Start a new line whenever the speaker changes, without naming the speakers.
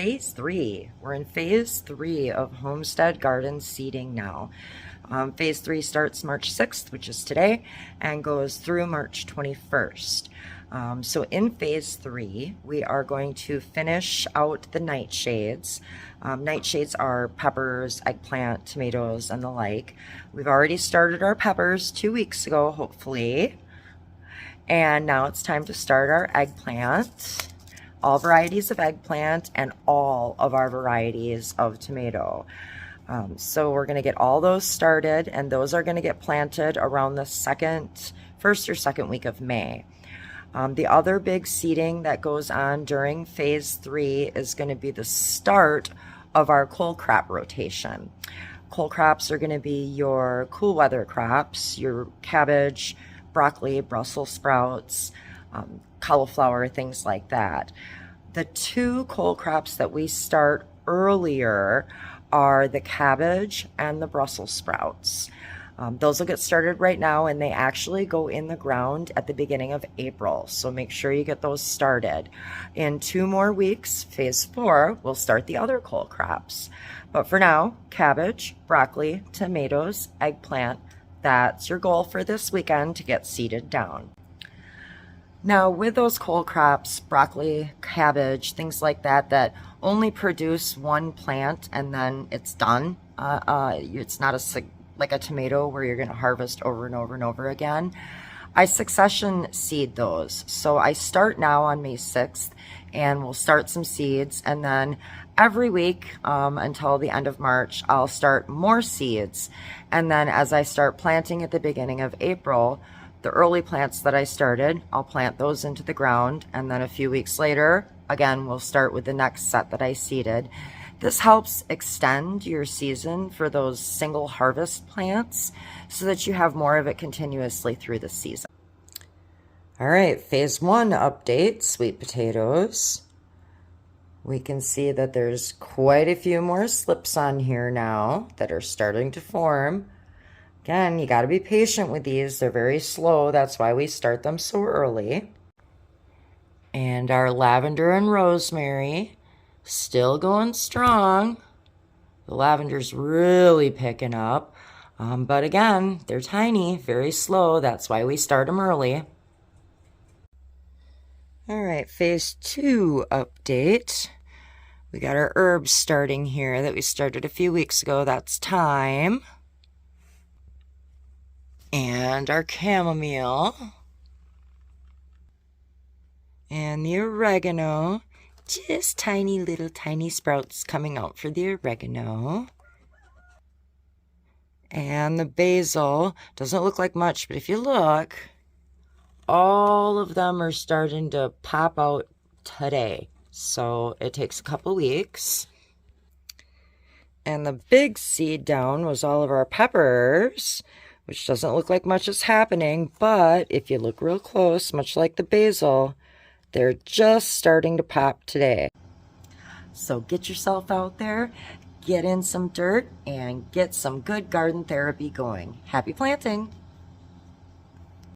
phase 3. We're in phase 3 of homestead garden seeding now. Phase 3 starts March 6th, which is today, and goes through March 21st. So in phase 3, we are going to finish out the nightshades. Nightshades are peppers, eggplant, tomatoes, and the like. We've already started our peppers 2 weeks ago, hopefully. And now it's time to start our eggplant. All varieties of eggplant and all of our varieties of tomato. So we're going to get all those started, and those are going to get planted around the first or second week of May. The other big seeding that goes on during phase 3 is going to be the start of our cold crop rotation. Cold crops are going to be your cool weather crops, your cabbage, broccoli, Brussels sprouts, cauliflower, things like that. The two cold crops that we start earlier are the cabbage and the Brussels sprouts. Those will get started right now, and they actually go in the ground at the beginning of April. So make sure you get those started. In 2 more weeks, phase 4, we'll start the other cold crops. But for now, cabbage, broccoli, tomatoes, eggplant, that's your goal for this weekend to get seeded down. Now with those cold crops, broccoli, cabbage, things like that, that only produce one plant and then it's done. It's not like a tomato where you're going to harvest over and over and over again. I succession seed those. So I start now on May 6th and we'll start some seeds, and then every week until the end of March, I'll start more seeds. And then as I start planting at the beginning of April, the early plants that I started, I'll plant those into the ground, and then a few weeks later, again, we'll start with the next set that I seeded. This helps extend your season for those single harvest plants so that you have more of it continuously through the season. All right, phase 1 update, sweet potatoes. We can see that there's quite a few more slips on here now that are starting to form. Again, you got to be patient with these. They're very slow. That's why we start them so early. And our lavender and rosemary still going strong. The lavender's really picking up. But again, they're tiny, very slow. That's why we start them early. All right, phase 2 update. We got our herbs starting here that we started a few weeks ago. That's thyme. And our chamomile. And the oregano. Just tiny little tiny sprouts coming out for the oregano. And the basil. Doesn't look like much, but if you look, all of them are starting to pop out today. So it takes a couple weeks. And the big seed down was all of our peppers, which doesn't look like much is happening, but if you look real close, much like the basil, they're just starting to pop today. So get yourself out there, get in some dirt, and get some good garden therapy going. Happy planting!